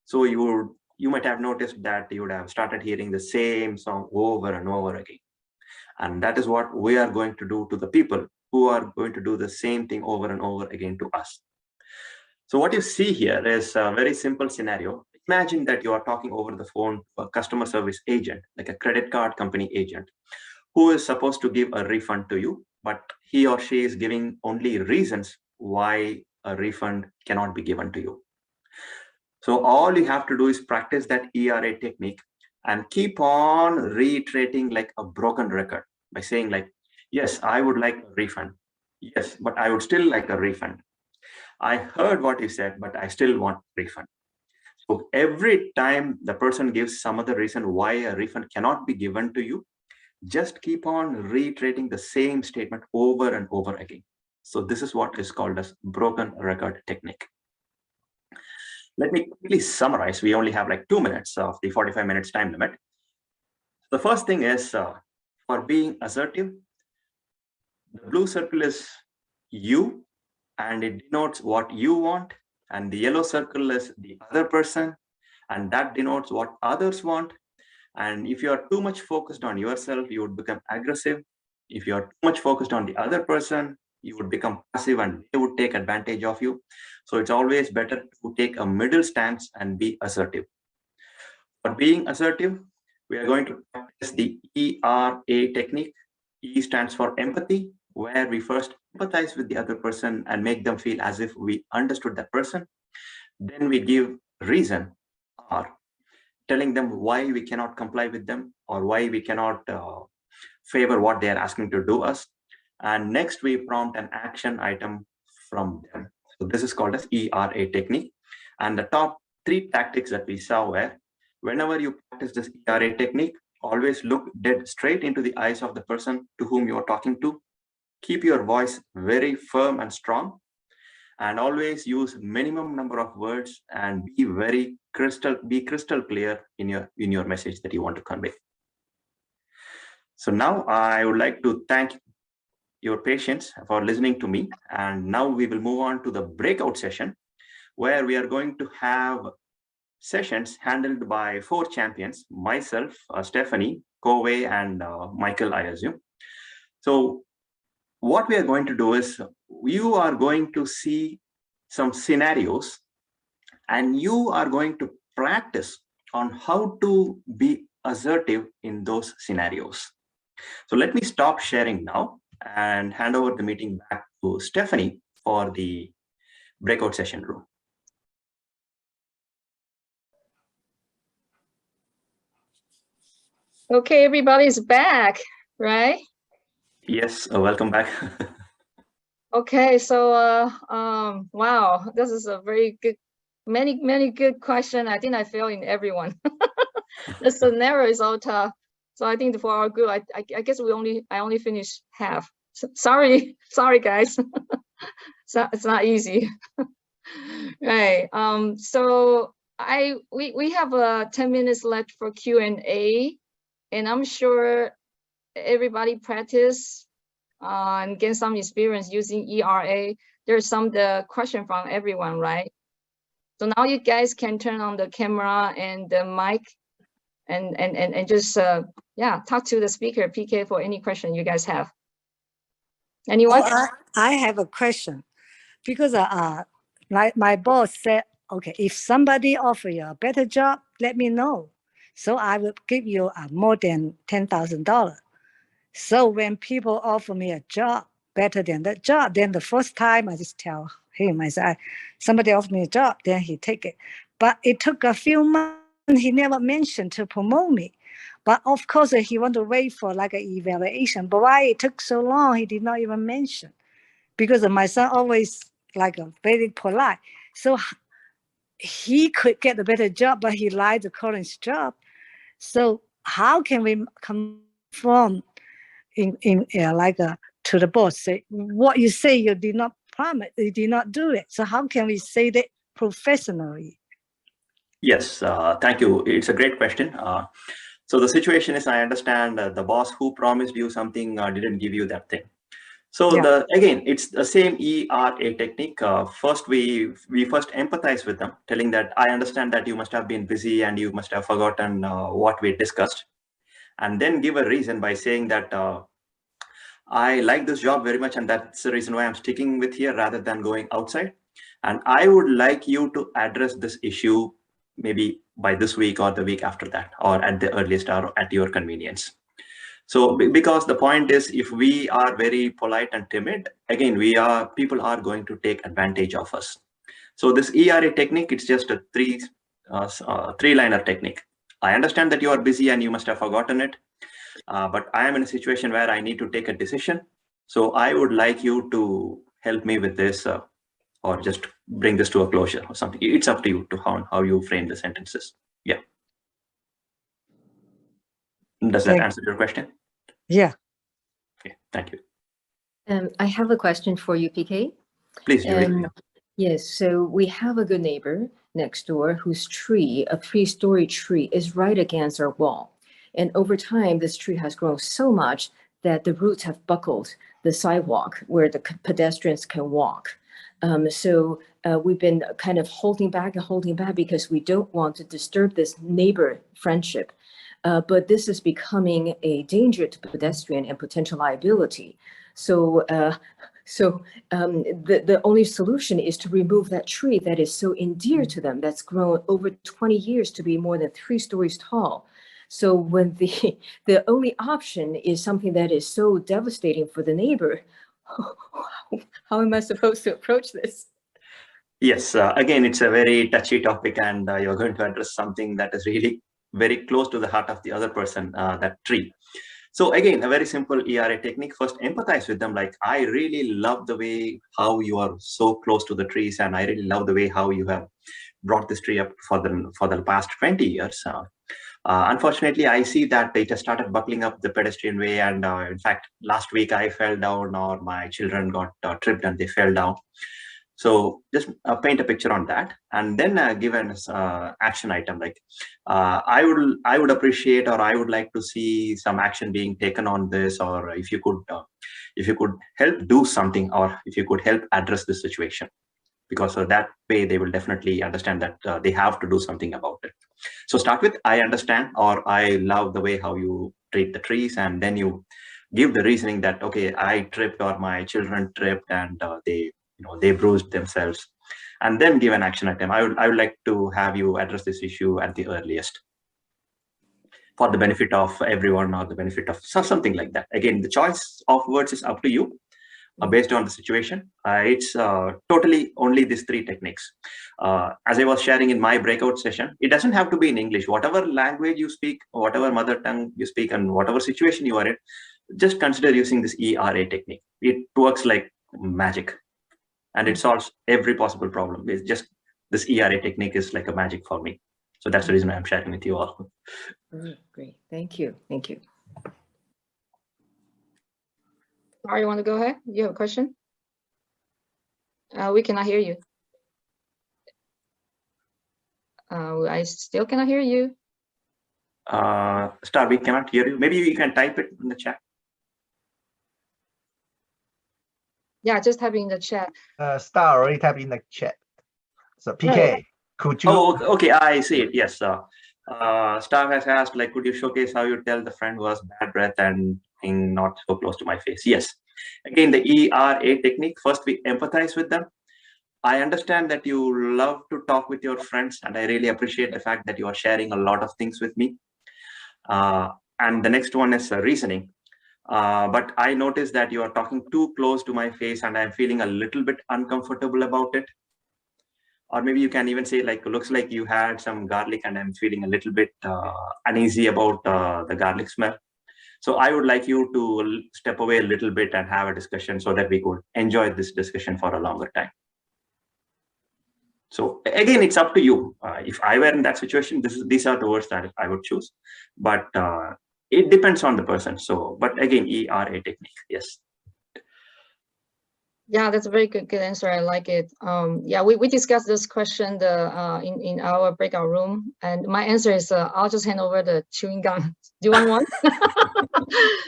So you might have noticed that you would have started hearing the same song over and over again. And that is what we are going to do to the people who are going to do the same thing over and over again to us. So what you see here is a very simple scenario. Imagine that you are talking over the phone to a customer service agent, like a credit card company agent, who is supposed to give a refund to you, but he or she is giving only reasons why a refund cannot be given to you. So all you have to do is practice that ERA technique and keep on reiterating like a broken record by saying like, yes, I would like a refund. Yes, but I would still like a refund. I heard what you said, but I still want a refund. So every time the person gives some other reason why a refund cannot be given to you, just keep on reiterating the same statement over and over again. So this is what is called as broken record technique. Let me quickly summarize. We only have like 2 minutes of the 45 minutes time limit. The first thing is for being assertive, the blue circle is you and it denotes what you want, and the yellow circle is the other person and that denotes what others want. And if you are too much focused on yourself, you would become aggressive. If you are too much focused on the other person, you would become passive and they would take advantage of you. So it's always better to take a middle stance and be assertive. For being assertive, we are going to practice the ERA technique. E stands for empathy, where we first empathize with the other person and make them feel as if we understood that person. Then we give reason, R, telling them why we cannot comply with them or why we cannot favor what they are asking to do us. And next we prompt an action item from them. So this is called as ERA technique. And the top 3 tactics that we saw were, whenever you practice this ERA technique, always look dead straight into the eyes of the person to whom you are talking to. Keep your voice very firm and strong, and always use minimum number of words and be crystal clear in your message that you want to convey. So now I would like to thank your patience for listening to me. And now we will move on to the breakout session, where we are going to have sessions handled by 4 champions, myself, Stephanie, Kovey, and Michael, I assume. So what we are going to do is, you are going to see some scenarios, and you are going to practice on how to be assertive in those scenarios. So let me stop sharing now and hand over the meeting back to Stephanie for the breakout session room.
Okay, everybody's back, right?
Yes, welcome back.
Okay, so wow, this is a very good, many good question. I think I fail in everyone. The scenario is all tough. So I think for our group, I guess I only finished half. Sorry, guys. It's not easy. Right. So we have 10 minutes left for Q&A, and I'm sure everybody practice and get some experience using ERA. There's the question from everyone, right? So now you guys can turn on the camera and the mic and just yeah, talk to the speaker, PK, for any question you guys have. Anyone?
Oh, I have a question, because like my boss said, okay, if somebody offer you a better job, let me know, so I will give you more than $10,000. So when people offer me a job better than that job, then the first time I just tell him, I said, somebody offered me a job, then he take it. But it took a few months, he never mentioned to promote me. But of course, he want to wait for like an evaluation. But why it took so long, he did not even mention. Because my son always like a very polite. So he could get a better job, but he liked the current job. So how can we confirm to the boss, say what you say you did not promise, you did not do it? So how can we say that professionally?
Yes, thank you. It's a great question. So the situation is, I understand the boss who promised you something didn't give you that thing. So
Yeah.
again, it's the same ERA technique. First, we first empathize with them, telling that I understand that you must have been busy and you must have forgotten what we discussed, and then give a reason by saying that I like this job very much, and that's the reason why I'm sticking with here rather than going outside. And I would like you to address this issue maybe by this week or the week after that, or at the earliest hour at your convenience. So because the point is, if we are very polite and timid, again, people are going to take advantage of us. So this ERA technique, it's just a three-liner technique. I understand that you are busy and you must have forgotten it, but I am in a situation where I need to take a decision. So I would like you to help me with this, or just bring this to a closure or something. It's up to you to how you frame the sentences. Yeah. Does that answer your question?
Yeah.
Okay, thank you.
I have a question for you, PK.
Please, Julie.
Yes, so we have a good neighbor next door whose tree, a 3-story tree, is right against our wall. And over time, this tree has grown so much that the roots have buckled the sidewalk where the pedestrians can walk. So we've been kind of holding back because we don't want to disturb this neighbor friendship. But this is becoming a danger to pedestrian and potential liability. So the only solution is to remove that tree that is so endear to them, that's grown over 20 years to be more than 3 stories tall. So when the only option is something that is so devastating for the neighbor, how am I supposed to approach this?
Yes, again, it's a very touchy topic, and you're going to address something that is really very close to the heart of the other person, that tree. So again, a very simple ERA technique. First, empathize with them. Like, I really love the way how you are so close to the trees, and I really love the way how you have brought this tree up for the past 20 years. Unfortunately, I see that it has started buckling up the pedestrian way, and in fact, last week I fell down, or my children got tripped and they fell down. So just paint a picture on that, and then give an action item like, I would appreciate, or I would like to see some action being taken on this, or if you could help do something, or if you could help address this situation, because that way they will definitely understand that they have to do something about it. So start with, I understand, or I love the way how you treat the trees, and then you give the reasoning that, okay, I tripped, or my children tripped, and they bruised themselves, and then give an action item. I would like to have you address this issue at the earliest, for the benefit of everyone, or the benefit of something like that. Again, the choice of words is up to you, based on the situation. It's totally only these three techniques. As I was sharing in my breakout session, it doesn't have to be in English. Whatever language you speak, whatever mother tongue you speak, and whatever situation you are in, just consider using this ERA technique. It works like magic, and it solves every possible problem. It's just, this ERA technique is like a magic for me. So that's the reason I'm sharing with you all.
Great. Thank you. Thank you.
Sorry, you want to go ahead? You have a question? We cannot hear you. I still cannot hear you.
Star, we cannot hear you. Maybe you can type it in the chat.
Yeah, just type in the chat.
Star already typed in the chat. So PK, could you?
Oh, okay, I see it. Yes. Star has asked, like, could you showcase how you tell the friend who has bad breath and being not so close to my face? Yes. Again, the ERA technique. First, we empathize with them. I understand that you love to talk with your friends, and I really appreciate the fact that you are sharing a lot of things with me. And the next one is reasoning. But I noticed that you are talking too close to my face, and I'm feeling a little bit uncomfortable about it. Or maybe you can even say, like, looks like you had some garlic, and I'm feeling a little bit uneasy about the garlic smell. So I would like you to step away a little bit and have a discussion, so that we could enjoy this discussion for a longer time. So again, it's up to you. If I were in that situation, these are the words that I would choose. But it depends on the person. So, but again, ERA technique, yes.
Yeah, that's a very good answer. I like it. Yeah, we discussed this question in our breakout room, and my answer is I'll just hand over the chewing gum. Do you want one?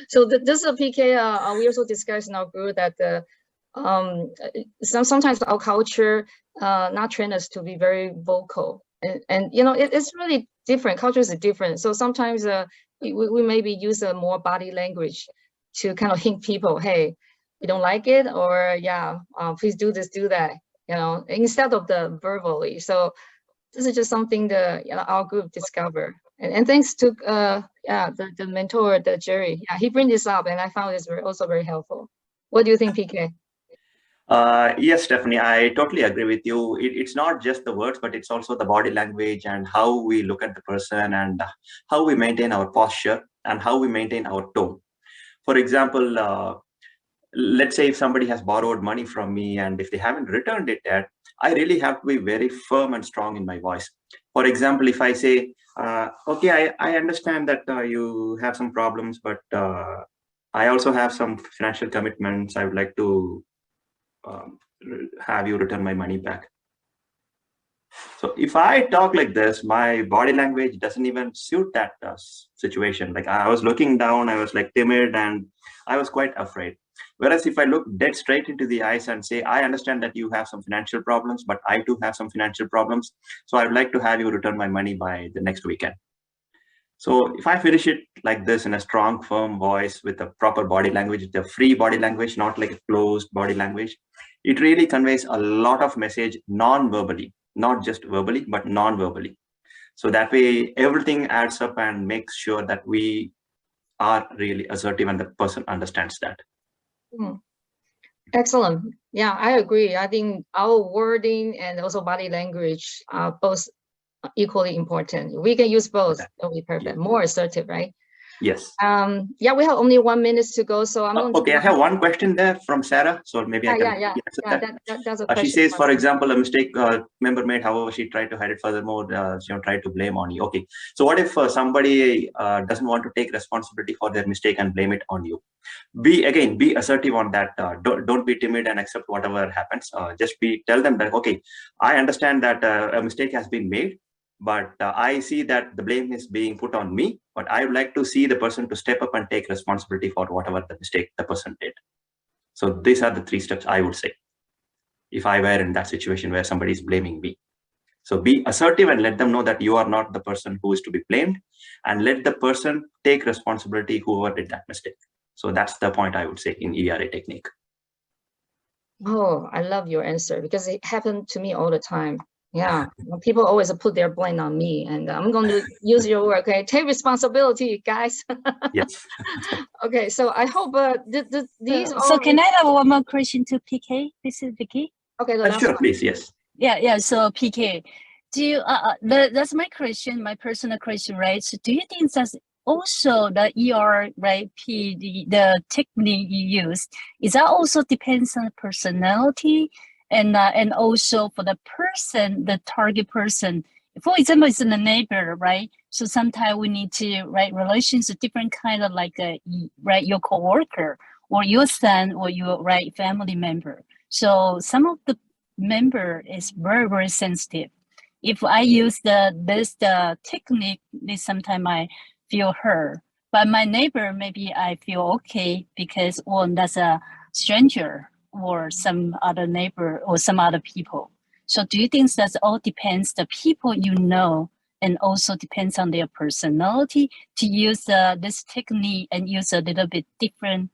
So this is a PK. We also discussed in our group that sometimes our culture not train us to be very vocal, and it's really different. Cultures are different, so sometimes we maybe use a more body language to kind of hint people, hey, we don't like it, or yeah, please do this, do that, instead of the verbally. So this is just something that our group discovered, and thanks to the mentor, the Jerry. Yeah, he bring this up, and I found this also very helpful. What do you think, PK?
Yes, Stephanie, I totally agree with you. It's not just the words, but it's also the body language, and how we look at the person, and how we maintain our posture, and how we maintain our tone. For example, let's say if somebody has borrowed money from me, and if they haven't returned it yet, I really have to be very firm and strong in my voice. For example, if I say, okay, I understand that you have some problems, but I also have some financial commitments. I would like to have you return my money back. So if I talk like this, my body language doesn't even suit that situation. Like, I was looking down, I was like timid, and I was quite afraid. Whereas if I look dead straight into the eyes and say, I understand that you have some financial problems, but I too have some financial problems. So I would like to have you return my money by the next weekend. So if I finish it like this in a strong, firm voice with a proper body language, the free body language, not like a closed body language, it really conveys a lot of message non-verbally, not just verbally, but non-verbally. So that way, everything adds up and makes sure that we are really assertive and the person understands that.
Excellent. Yeah, I agree. I think our wording and also body language are both equally important. We can use both. That'll be perfect. More assertive, right?
Yes.
Yeah, we have only 1 minute to go, so I'm going
Okay,
to.
I have one question there from Sarah, so maybe I can answer that.
That's a question.
She says, for example, a mistake member made, however, she tried to hide it furthermore, she tried to blame on you. Okay, so what if somebody doesn't want to take responsibility for their mistake and blame it on you? Be assertive on that. Don't be timid and accept whatever happens. Just tell them that, okay, I understand that a mistake has been made, but I see that the blame is being put on me, but I would like to see the person to step up and take responsibility for whatever the mistake the person did. So these are the 3 steps I would say if I were in that situation where somebody is blaming me. So be assertive and let them know that you are not the person who is to be blamed, and let the person take responsibility, whoever did that mistake. So that's the point I would say in ERA technique.
Oh, I love your answer, because it happened to me all the time. Yeah, people always put their blame on me, and I'm going to use your word. Okay, take responsibility, guys.
Yes.
Okay, so I hope these.
So can I have one more question to PK? This is Vicky.
Okay, the last
sure,
one.
please. Yes.
Yeah. So PK, do you? That's my question, my personal question, right? So do you think that's also the ER, right? The technique you use, is that also depends on personality, and also for the person, the target person. For example, it's in the neighbor, right? So sometimes we need to relations with different kind of your coworker or your son or your family member. So some of the member is very, very sensitive. If I use the technique, sometimes I feel hurt. But my neighbor, maybe I feel okay because that's a stranger or some other neighbor or some other people. So do you think that all depends the people you know, and also depends on their personality to use this technique and use a little bit different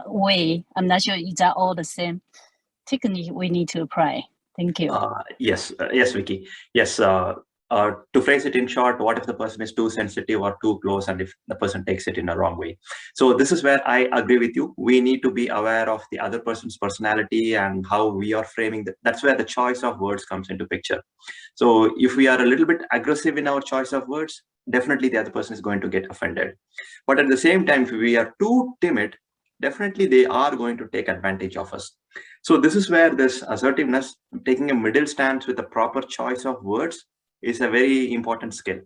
way? I'm not sure is that all the same technique we need to apply. Thank you.
Yes, Vicky. Yes. To phrase it in short, what if the person is too sensitive or too close, and if the person takes it in a wrong way? So this is where I agree with you. We need to be aware of the other person's personality and how we are framing that. That's where the choice of words comes into picture. So if we are a little bit aggressive in our choice of words, definitely the other person is going to get offended. But at the same time, if we are too timid, definitely they are going to take advantage of us. So this is where this assertiveness, taking a middle stance with a proper choice of words, is a very important skill.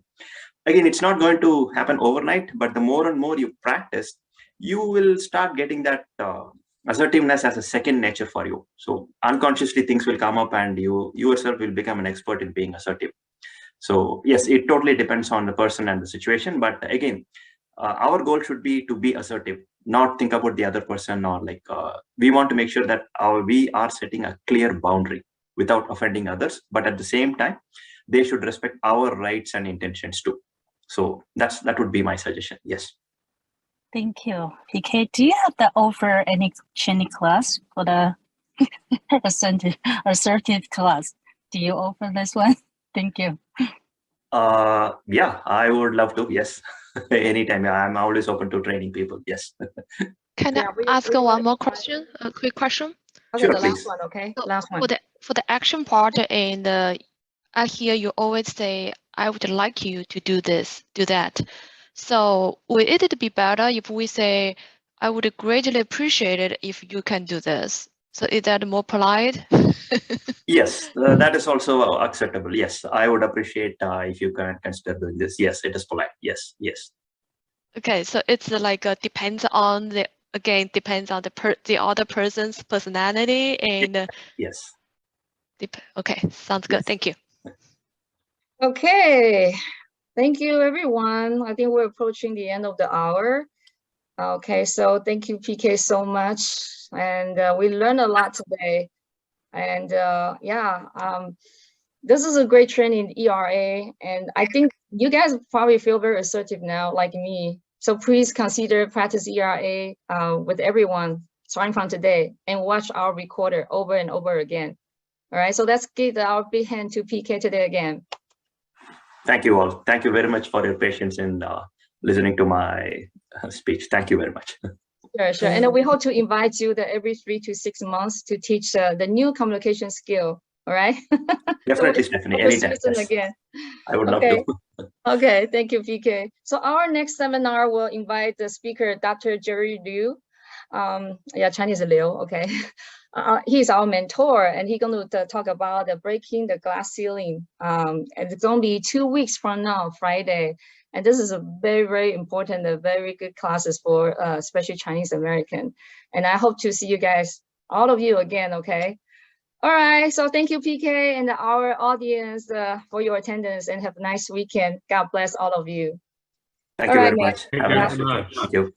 Again, it's not going to happen overnight, but the more and more you practice, you will start getting that assertiveness as a second nature for you. So unconsciously things will come up and you yourself will become an expert in being assertive. So yes, it totally depends on the person and the situation. But again, our goal should be to be assertive, not think about the other person, or we want to make sure that we are setting a clear boundary without offending others. But at the same time, they should respect our rights and intentions too. So that would be my suggestion. Yes.
Thank you. PK, do you have to offer any training class for the assertive class? Do you offer this one? Thank you.
Yeah, I would love to. Yes. Anytime. I'm always open to training people. Yes.
Can I ask one more question? A quick question?
Okay,
Sure,
the
please.
last one, okay?
So
Last one.
For the action part, and I hear you always say, I would like you to do this, do that. So would it be better if we say, I would greatly appreciate it if you can do this? So is that more polite?
Yes, that is also acceptable. Yes, I would appreciate if you can consider doing this. Yes, it is polite. Yes, yes.
Okay, so it's depends on depends on the other person's personality and
Yes.
okay, sounds good.
Yes.
Thank you.
Okay, thank you, everyone. I think we're approaching the end of the hour. Okay, so thank you, PK, so much. And we learned a lot today. And this is a great training in ERA. And I think you guys probably feel very assertive now, like me. So please consider practice ERA with everyone starting from today, and watch our recorder over and over again. All right, so let's give our big hand to PK today again.
Thank you all. Thank you very much for your patience in listening to my speech. Thank you very much.
Sure. And we hope to invite you every 3 to 6 months to teach the new communication skill All right.
Definitely, Stephanie. Anytime.
Susan
Yes.
again.
I would love
Okay.
to.
Okay, thank you, PK. So our next seminar will invite the speaker, Dr. Jerry Liu. Yeah, Chinese Liu, okay. He's our mentor, and he's going to talk about breaking the glass ceiling. And it's going to be 2 weeks from now, Friday. And this is a very, very important, very good classes for especially Chinese American. And I hope to see you guys, all of you again, okay? All right, so thank you, PK, and our audience for your attendance, and have a nice weekend. God bless all of you.
Thank
All
you
right,
very
Matt.
much. Have a nice weekend. Thank you.